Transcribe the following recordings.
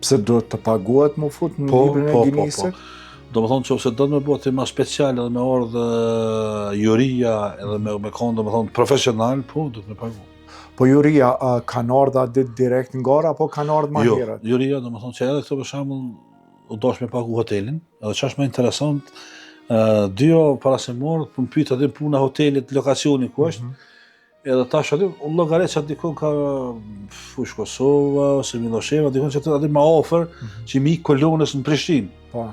Pse duhet të paguhet më fut në librin e Guinnessit? Do më thonë që ose do të me bëhet ma special edhe me ardhe juria edhe me konë do më thonë profesional, po do të me pagu. Po juria kanë ardha dit direkt nga gara, apo kanë ardhë ma herët? Jo, juria do më thonë që edhe këtë për shembull u dosh me pagu hotelin, edhe që është më interesant, dyjo para se morë, për më pyta dhe puna hotelit, lokacioni ku është, edhe tash aty, u llogaret që dikon ka fush Kosova, ose Miloševa, dikon që aty ma ofër që mi kolonës në Prishtinë. Po.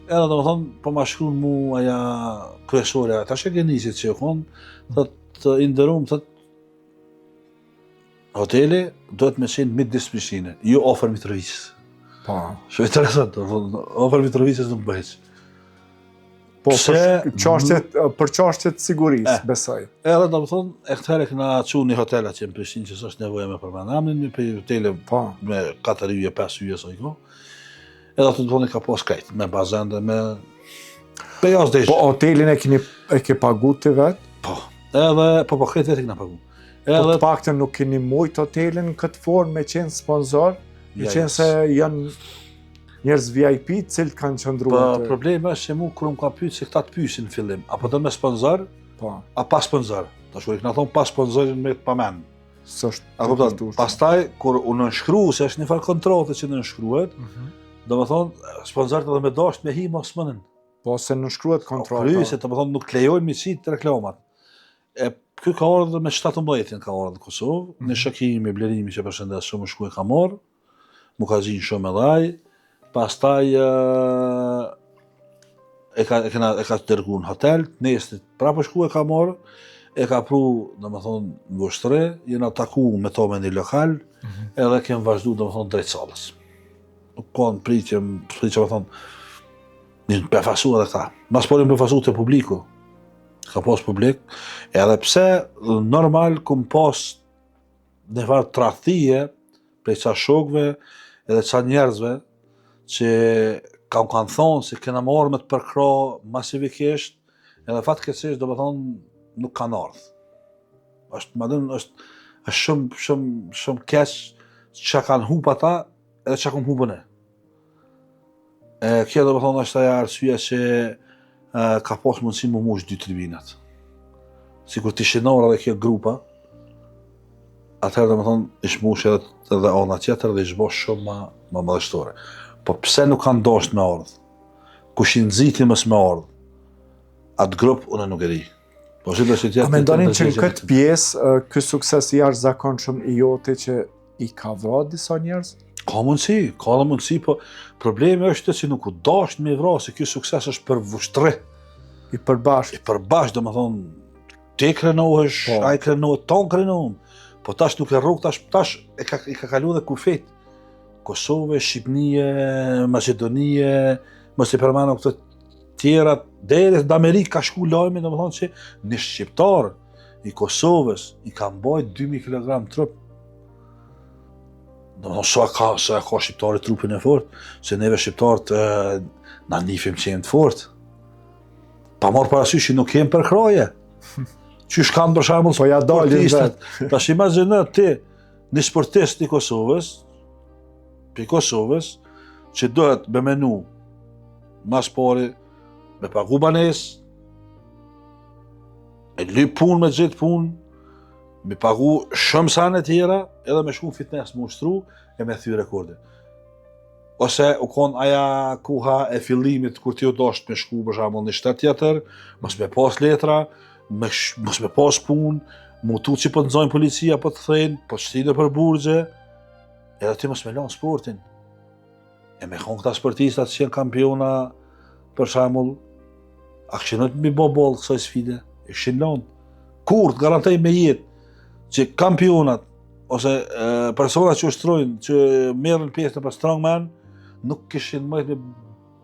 Edhe do më thonë, po ma shkruan mu aja kryesore, tash e Guinnessit që e konë, të inderum, thët, hoteli duhet me qenë midis Prishtinë, jo ofër Mitrovicis. Po. Shumë interesant, ofër Mitrovicis nuk bëheq. Po, për çështjet sigurisë, besoj. Edhe do më thonë, e këtëherë këna qu një hotela që në Prishtinë që s'është nevoja me përmendamin, një për hotele me 4 yje, 5 yje, sa i ko. Edhe atë të thonë ka pas krejt, me bazen dhe me pejas deshë. Po hotelin e ke pagu të vetë? Po, edhe, po krejt vetë e këna pagu. Po të paktën nuk keni mujt hotelin në këtë formë me qenë sponsor, me qenë se janë njerëz VIP cilët kanë qëndruar. Po problemi është që mu kur më ka pyet se këta të pyesin në fillim, apo do me sponsor? Po. A pa sponsor? Tash kur i kanë thonë pa sponsorin me të pamend. S'është. A kupton? Pastaj kur u nënshkru se është një farë kontrate që nënshkruhet, do të thonë sponsorët edhe me dasht me hi mos mënin. Po se nënshkruhet kontrata. Kryese, do të thonë nuk lejojnë mi qit reklamat. Ky ka ardhur me 17-in ka ardhur në Kosovë, në shokimi me blerimi që përshëndes shumë shku e ka marrë, mu ka gjinë shumë edhe ai. Pastaj e ka dërgu në hotel, nesër prapë shku e ka marrë, e ka pru, do më thonë, në Vushtre, jena taku me to me një lokal, edhe kem vazhdu, do më thonë, drejt salës. Nuk kanë pritje më thonë, një befasu edhe këta. Mas porim befasu të publiku, ka pas publik, edhe pse normal këm pas një farë tradhtie prej ca shokve edhe ca njerëzve që kanë thonë se kena marrë me të përkra masivikisht, edhe fatkeqësisht do me thonë nuk kanë ardhë. Është shumë keq që kanë hup ata edhe që kanë hupën e. Kjo do me thonë është aja arsye që ka pas mundësi më mush 2 tribinat. Sikur t'ishin orë edhe kjo grupa, atëherë do me thonë ish mush edhe ona tjetër dhe ish bosh shumë ma madhështore. Po pse nuk kanë dasht me ardhë? Kush i nxiti mës me ardhë? Atë grup unë nuk e di. A mendonin që në këtë pjesë, ky sukses i jashtëzakonshëm i jote që i ka vrarë disa njerëz? Ka mundësi, po problemi është që nuk u dasht me vrarë, se ky sukses është për Vushtre. I përbashkët, do më thonë, ti krenohesh, ai krenohet, ton krenohem. Po tash nuk e rrug, tash i ka kalu dhe kufet. Kosovë, Shqipënie, Maqedonie, mos i përmano këtë tjera, deri në Amerikë ka shku lajmi, do më thonë që një shqiptar i Kosovës i ka mbajt 2000 kg trup. Do më thonë, sa ka shqiptari trupin e fort, se neve shqiptarët na nifim që jenë të fort. Pa marrë parasysh që nuk jem për kraje. Qysh kanë për shembull sportistët. Tash imagjino ti, një sportist i Kosovës, që dohet me menu mas pari, me pagu banes, me lyp pun, me gjithë pun, me pagu shumë sane tjera, edhe me shku fitness, me ushtru, e me thy rekorde. Ose u kon aja kuha e fillimit, kur ti u dasht me shku, për shembull, një shtet tjetër, mos me pas letra, mos me pas pun, mu tu që po të nxojnë policia, po të thejnë, po shtine për burgje, edhe ti mos me lanë sportin. E me konë këta sportistat që jenë kampiona, për shembull, a këshinot mi bo bollë kësaj sfide, e këshin lanë. Kur të garantej me jetë që kampionat, ose personat që ushtrojnë, që merren pjesë në për strongman, nuk këshin mëjt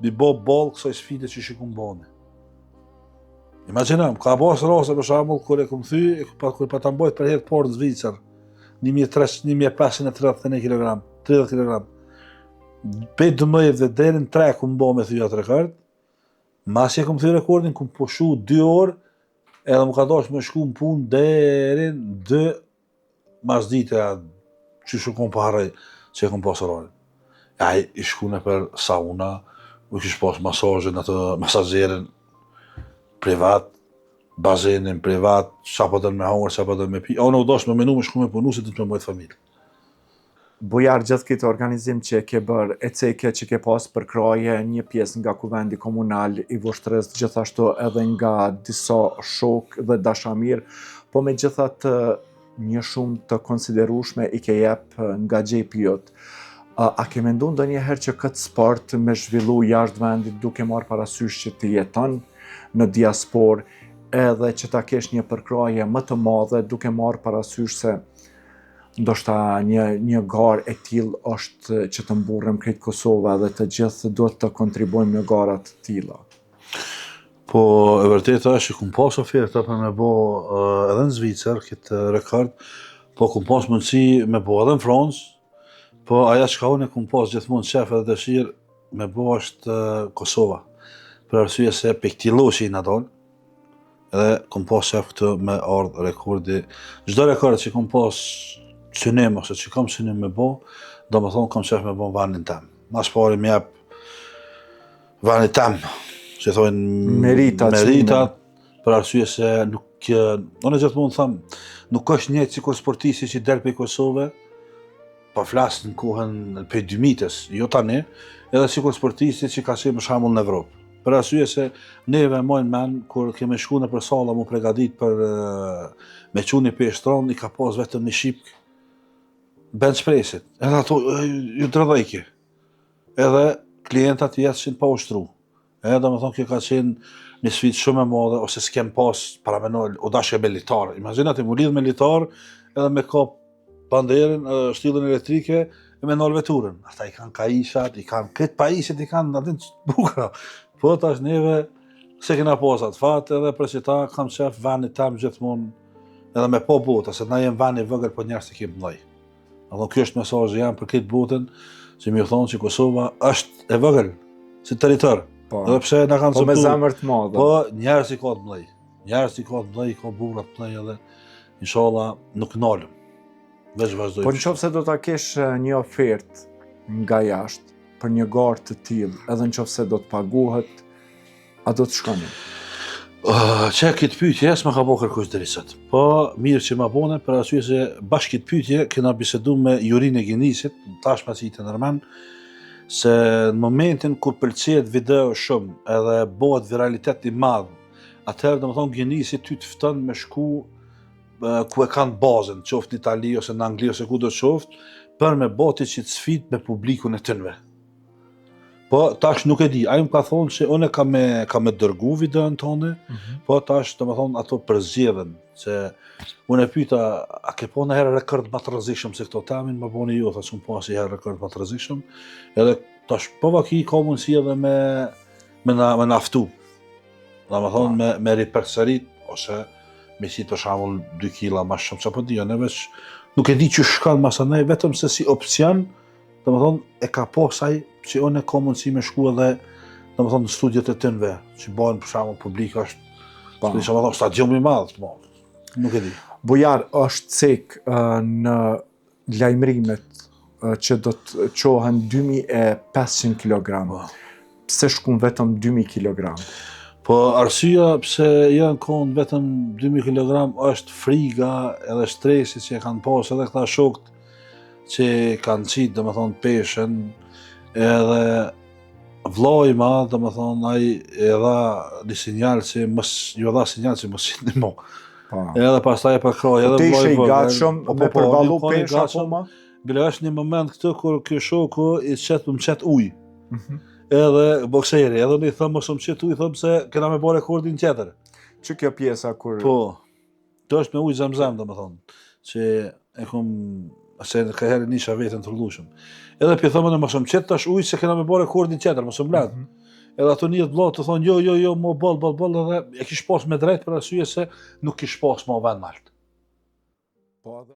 mi bo bollë kësaj sfide që shikun bane. Imaginam, ka pas rase për shembull, kur e këm thy, kur pa të mbojt për herë të parë në Zvicër, 1531 kg, 30 kg. Pej 12 dhe deri në 3 këm bo me thy atë rekord, mas që këm thy rekordin, këm pushu 2 orë, edhe më ka dash me shku në punë deri në 2 mas dite, që shukon pa harrej që e këm pas orarin. Ai i shkune për sauna, u kish pas masazhin atë masazherin privat, bazenin privat, sa po don me hangër, sa po don me pi. Unë u dosh me menu me shku me punu se do të më bëjt familje. Bujar gjithë këtë organizim që ke bërë, e ceke që ke pas për kraje një pjesë nga kuvendi komunal i Vushtrës, gjithashtu edhe nga disa shok dhe dashamir, po me gjithat një shumë të konsiderueshme i ke jep nga xhepi jot. A ke mendu ndonjëherë që këtë sport me zhvillu jashtë vendit duke marrë parasysh që të jeton në diasporë edhe që ta kesh një përkraje më të madhe duke marrë parasysh se ndoshta një garë e tillë është që të mburrem krejt Kosova dhe të gjithë duhet të kontribuojmë në gara të tilla. Po e vërtetë është që kum pas oferta për me bo edhe në Zvicër këtë rekord, po kum pas mundësi me bo edhe në Francë, po aja çka unë kum pas gjithmonë qef edhe dëshirë me bo është Kosova. Për arsye se pe këtij lloji na dal, edhe kum pas qef këtë me ardh rekordi. Çdo rekord që kum pas synim ose që kam synim me bo, do më thonë kam qef me bo vanin tem. Mas pari më jep vanin tem, që thonë meritat, për arsye se nuk, unë gjithmonë them, nuk është njëjtë sikur sportisti që del prej Kosove, pa flas në kohën prej 2000-s, jo tani, edhe sikur sportisti që ka qenë për shembull në Evropë. Për arsye se neve mojnë men, kur kemi shku në për salla mu pregadit për me quni për shtron, i ka pas vetëm një shqip bench pressit. Edhe ato, ju dredhejki. Edhe klientat jetëshin pa ushtru. Edhe me thonë kjo ka qenë një sfidë shumë e madhe, ose s'kem pas paramenoj, o dashje me litar. Imaginat i mu lidh me litar, edhe me kap banderin, shtillën elektrike, e me nalë veturën. Ata i kanë kaishat, i kanë këtë paisit, i kanë atin bukra. Po tash neve se kena pas atë fat, edhe për që ta kam qef venit tem gjithmonë, edhe me po bota, se na jem veni vëgër, po njerës të kemë mdoj. Edhe kjo është mesazhi jam për këtë botën, që mi thonë që Kosova është e vëgër, si territor. Edhe pse na kanë po me zemër të madhe. Po njerës i ka të mdoj. Njerës i ka të mdoj, i ka burra të mdoj edhe inshallah nuk nalëm. Veç vazhdoj. Po nëse do ta kesh një ofertë nga jashtë për një garë të tillë, edhe nëse do të paguhet, a do të shkoni? Që këtë pyetje s'ma ka bo kërkush deri sot. Po mirë që ma bone, për arsye se bashkë këtë pyetje kena bisedu me Jurin e Gjinisit, tash ma si të nërmen, se në momentin kur pëlqejet video shumë edhe bëhet viralitet i madh, atëherë do më thonë Gjinisi ty të fton me shku ku e kanë bazën, qoftë në Itali ose në Angli ose ku do qoftë, për me bati që të sfit me publikun e tënve. Po tash nuk e di, ai më ka thonë që unë ka me dërgu videon tonë, po tash do më thonë ato përzgjedhen, se unë e pyeta, a ke po në herë rekord më të rrezikshëm se këto temin, më boni ju, thash unë po si herë rekord më të rrezikshëm, edhe tash po vaki ka mundësi edhe me naftu. Do më thonë me ripersërit, ose me si për shembull 2 kila më shumë çapo di, ne veç nuk e di që shkan masa ne, vetëm se si opcion, do më thonë e ka posaj që unë ka mundësi me shku edhe do më thonë në studiot e tënve, që bëhen për shembull publik është, s'po di çfarë stadium i madh, nuk e di. Bujar është cek në lajmërimet që do të qohen 2500 kg. Pse shkun vetëm 2000 kg? Po arsyeja pse janë konë vetëm 2000 kg është friga edhe stresi që e kanë pas edhe këta shokët që kanë qitë, do më thonë, peshen, edhe vllai i madh, do më thonë, ai e dha një sinjal që mos qitni mo. Edhe pastaj e përkroj, edhe vllai i vogël. Ti ishe i gatshëm me përballu pesha akoma? Bile është një moment këtë kur ky shoku i më qet ujë. Edhe bokseri, edhe unë i thëmë mos më qet ujë, thëmë se kena me bërë rekordin tjetër. Që kjo pjesa kur... Po, të është me ujë zemzem, do më thonë, që e kom, se ka herë nisha vetën të rrullushëm. Edhe për thëmë në mos më qet tash ujë se kena me bërë rekordin tjetër, mos më bledh. Edhe ato njët vllai të thonë, jo, mo boll, edhe e kish pas me drejt për arsye se nuk kish pas ma vend nalt.